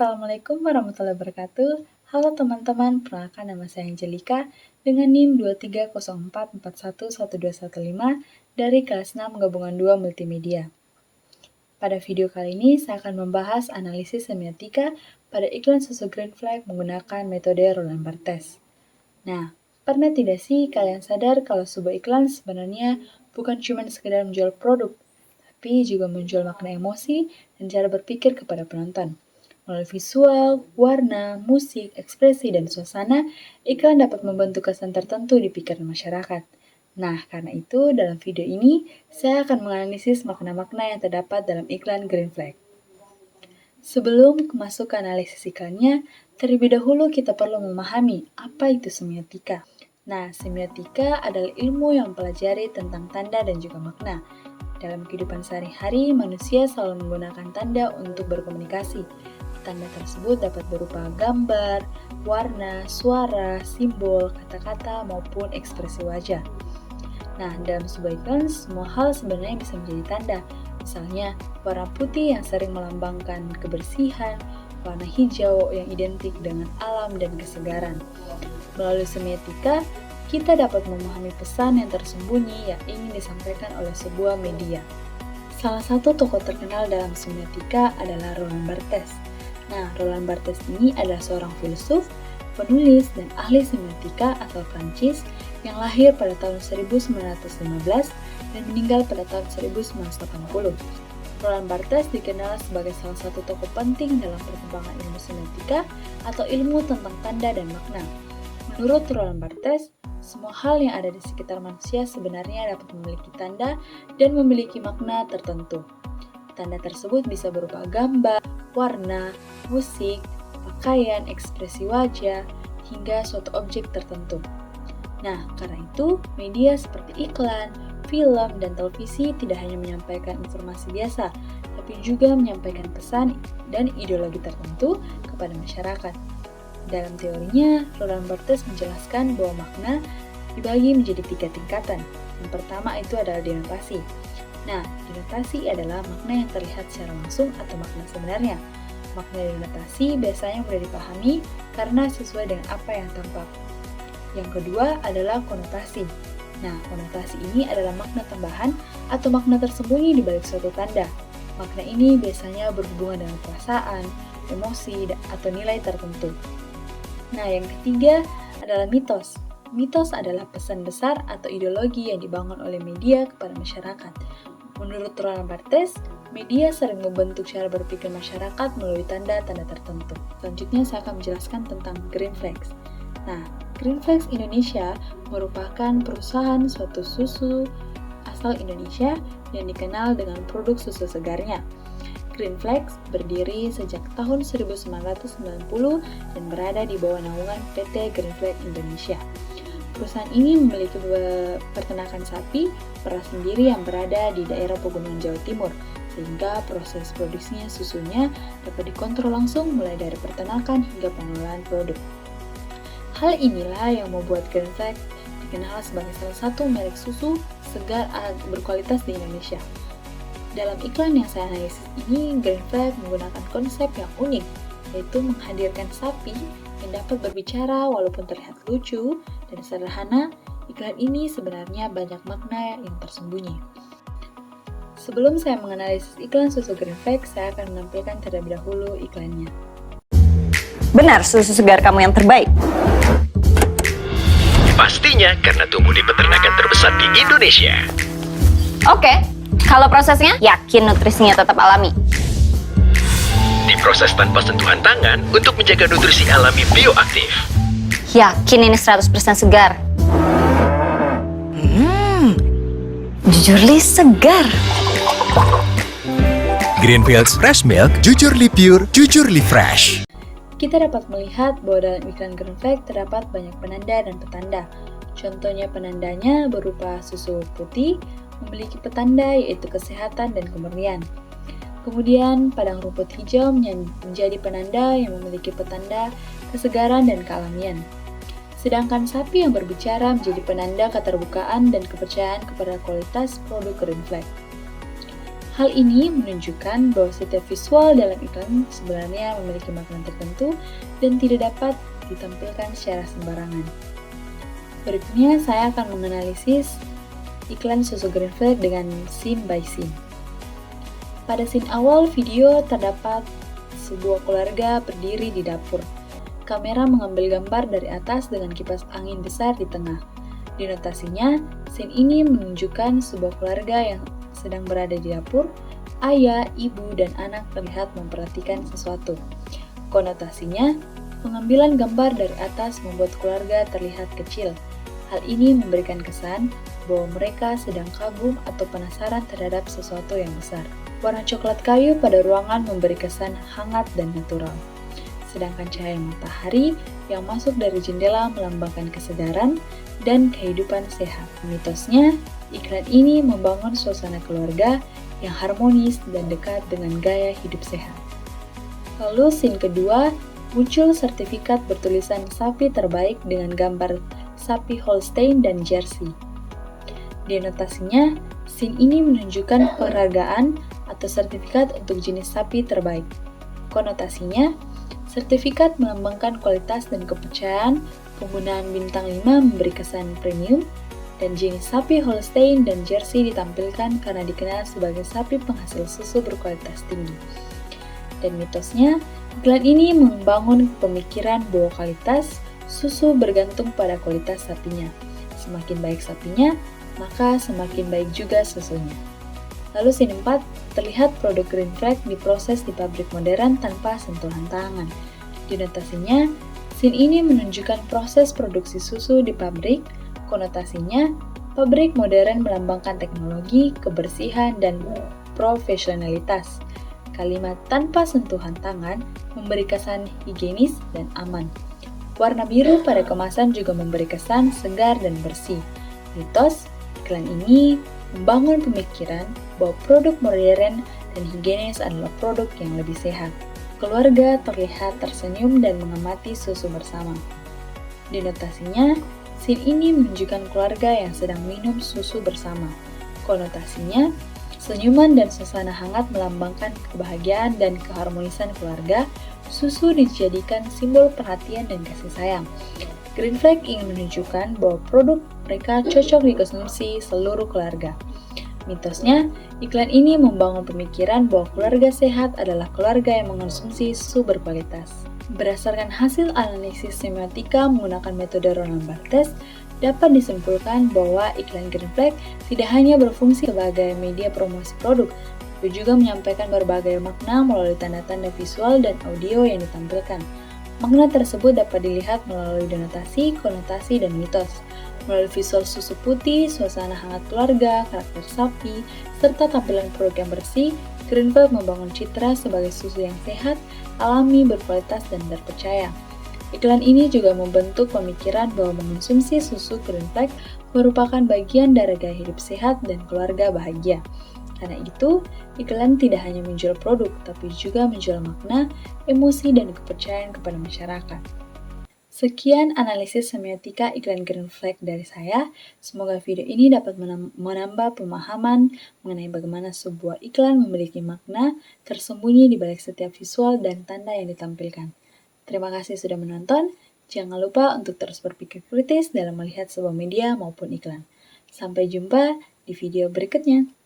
Assalamualaikum warahmatullahi wabarakatuh. Halo teman-teman, perkenalkan nama saya Angelika dengan NIM 2304411215 dari kelas 6 Gabungan 2 Multimedia. Pada video kali ini saya akan membahas analisis semiotika pada iklan susu Green Flag menggunakan metode Roland Barthes. Nah, pernah tidak sih kalian sadar kalau sebuah iklan sebenarnya bukan cuma sekedar menjual produk, tapi juga menjual makna emosi dan cara berpikir kepada penonton. Melalui visual, warna, musik, ekspresi, dan suasana, iklan dapat membentuk kesan tertentu di pikiran masyarakat. Nah, karena itu dalam video ini, saya akan menganalisis makna-makna yang terdapat dalam iklan Green Flag. Sebelum masuk ke analisis iklannya, terlebih dahulu kita perlu memahami apa itu semiotika. Nah, semiotika adalah ilmu yang mempelajari tentang tanda dan juga makna. Dalam kehidupan sehari-hari, manusia selalu menggunakan tanda untuk berkomunikasi. Tanda tersebut dapat berupa gambar, warna, suara, simbol, kata-kata, maupun ekspresi wajah. Nah, dalam sebuah iklan, semua hal sebenarnya bisa menjadi tanda. Misalnya, warna putih yang sering melambangkan kebersihan, warna hijau yang identik dengan alam dan kesegaran. Melalui semiotika, kita dapat memahami pesan yang tersembunyi yang ingin disampaikan oleh sebuah media. Salah satu tokoh terkenal dalam semiotika adalah Roland Barthes. Nah, Roland Barthes ini adalah seorang filsuf, penulis, dan ahli semiotika asal Prancis yang lahir pada tahun 1915 dan meninggal pada tahun 1980. Roland Barthes dikenal sebagai salah satu tokoh penting dalam perkembangan ilmu semiotika atau ilmu tentang tanda dan makna. Menurut Roland Barthes, semua hal yang ada di sekitar manusia sebenarnya dapat memiliki tanda dan memiliki makna tertentu. Tanda tersebut bisa berupa gambar, warna, musik, pakaian, ekspresi wajah, hingga suatu objek tertentu. Nah, karena itu, media seperti iklan, film, dan televisi tidak hanya menyampaikan informasi biasa, tapi juga menyampaikan pesan dan ideologi tertentu kepada masyarakat. Dalam teorinya, Roland Barthes menjelaskan bahwa makna dibagi menjadi 3 tingkatan. Yang pertama itu adalah denotasi. Nah, denotasi adalah makna yang terlihat secara langsung atau makna sebenarnya. Makna denotasi biasanya mudah dipahami karena sesuai dengan apa yang tampak. Yang kedua adalah konotasi. Nah, konotasi ini adalah makna tambahan atau makna tersembunyi di balik suatu tanda. Makna ini biasanya berhubungan dengan perasaan, emosi, atau nilai tertentu. Nah, yang ketiga adalah mitos. Mitos adalah pesan besar atau ideologi yang dibangun oleh media kepada masyarakat. Menurut Roland Barthes, media sering membentuk cara berpikir masyarakat melalui tanda-tanda tertentu. Selanjutnya saya akan menjelaskan tentang Green Flags. Nah, Green Flags Indonesia merupakan perusahaan suatu susu asal Indonesia yang dikenal dengan produk susu segarnya. Green Flags berdiri sejak tahun 1990 dan berada di bawah naungan PT Green Flag Indonesia. Perusahaan ini memiliki peternakan sapi perah sendiri yang berada di daerah pegunungan Jawa Timur, sehingga proses produksinya susunya dapat dikontrol langsung mulai dari peternakan hingga pengelolaan produk. Hal inilah yang membuat Green Flag dikenal sebagai salah satu merek susu segar berkualitas di Indonesia. Dalam iklan yang saya analisis ini, Green Flag menggunakan konsep yang unik, yaitu menghadirkan sapi yang dapat berbicara walaupun terlihat lucu dan sederhana. Iklan ini sebenarnya banyak makna yang tersembunyi. Sebelum saya menganalisis iklan susu Green Flag, saya akan menampilkan terlebih dahulu iklannya. Benar, susu segar kamu yang terbaik. Pastinya karena tumbuh di peternakan terbesar di Indonesia. Oke, kalau prosesnya, yakin nutrisinya tetap alami. Diproses tanpa sentuhan tangan untuk menjaga nutrisi alami bioaktif. Yakin ini 100% segar. Jujurly segar. Greenfields Fresh Milk, Jujurly Pure, Jujurly Fresh. Kita dapat melihat bahwa dalam iklan Green Flag terdapat banyak penanda dan petanda. Contohnya penandanya berupa susu putih, memiliki petanda yaitu kesehatan dan kemurnian. Kemudian padang rumput hijau menjadi penanda yang memiliki petanda kesegaran dan kealamian. Sedangkan sapi yang berbicara menjadi penanda keterbukaan dan kepercayaan kepada kualitas produk Green Flag. Hal ini menunjukkan bahwa setiap visual dalam iklan sebenarnya memiliki makna tertentu dan tidak dapat ditampilkan secara sembarangan. Berikutnya, saya akan menganalisis iklan susu Green Flag dengan scene by scene. Pada scene awal video terdapat sebuah keluarga berdiri di dapur. Kamera mengambil gambar dari atas dengan kipas angin besar di tengah. Di notasinya, scene ini menunjukkan sebuah keluarga yang sedang berada di dapur. Ayah, ibu, dan anak terlihat memperhatikan sesuatu. Konotasinya, pengambilan gambar dari atas membuat keluarga terlihat kecil. Hal ini memberikan kesan bahwa mereka sedang kagum atau penasaran terhadap sesuatu yang besar. Warna coklat kayu pada ruangan memberi kesan hangat dan natural. Sedangkan cahaya matahari yang masuk dari jendela melambangkan kesegaran dan kehidupan sehat. Mitosnya, iklan ini membangun suasana keluarga yang harmonis dan dekat dengan gaya hidup sehat. Lalu scene kedua, muncul sertifikat bertulisan sapi terbaik dengan gambar sapi Holstein dan Jersey. Di notasinya, scene ini menunjukkan penghargaan atau sertifikat untuk jenis sapi terbaik. Konotasinya, sertifikat melambangkan kualitas dan kepercayaan, penggunaan bintang 5 memberi kesan premium, dan jenis sapi Holstein dan Jersey ditampilkan karena dikenal sebagai sapi penghasil susu berkualitas tinggi. Dan mitosnya, iklan ini membangun pemikiran bahwa kualitas susu bergantung pada kualitas sapinya. Semakin baik sapinya, maka semakin baik juga susunya. Lalu scene 4, terlihat produk Green Flag diproses di pabrik modern tanpa sentuhan tangan. Di notasinya, scene ini menunjukkan proses produksi susu di pabrik. Konotasinya, pabrik modern melambangkan teknologi, kebersihan, dan profesionalitas. Kalimat tanpa sentuhan tangan memberi kesan higienis dan aman. Warna biru pada kemasan juga memberi kesan segar dan bersih. Mitos, iklan ini membangun pemikiran bahwa produk modern dan higienis adalah produk yang lebih sehat. Keluarga terlihat tersenyum dan mengamati susu bersama. Di notasinya, scene ini menunjukkan keluarga yang sedang minum susu bersama. Konotasinya, senyuman dan suasana hangat melambangkan kebahagiaan dan keharmonisan keluarga. Susu dijadikan simbol perhatian dan kasih sayang. Green Flag ingin menunjukkan bahwa produk mereka cocok dikonsumsi seluruh keluarga. Mitosnya, iklan ini membangun pemikiran bahwa keluarga sehat adalah keluarga yang mengonsumsi susu berkualitas. Berdasarkan hasil analisis semiotika menggunakan metode Roland Barthes, dapat disimpulkan bahwa iklan Green Flag tidak hanya berfungsi sebagai media promosi produk, tapi juga menyampaikan berbagai makna melalui tanda-tanda visual dan audio yang ditampilkan. Makna tersebut dapat dilihat melalui denotasi, konotasi, dan mitos. Melalui visual susu putih, suasana hangat keluarga, karakter sapi, serta tampilan produk yang bersih, Green Flag membangun citra sebagai susu yang sehat, alami, berkualitas, dan terpercaya. Iklan ini juga membentuk pemikiran bahwa mengonsumsi susu Green Flag merupakan bagian dari gaya hidup sehat dan keluarga bahagia. Karena itu, iklan tidak hanya menjual produk, tapi juga menjual makna, emosi, dan kepercayaan kepada masyarakat. Sekian analisis semiotika iklan Green Flag dari saya. Semoga video ini dapat menambah pemahaman mengenai bagaimana sebuah iklan memiliki makna tersembunyi di balik setiap visual dan tanda yang ditampilkan. Terima kasih sudah menonton. Jangan lupa untuk terus berpikir kritis dalam melihat sebuah media maupun iklan. Sampai jumpa di video berikutnya.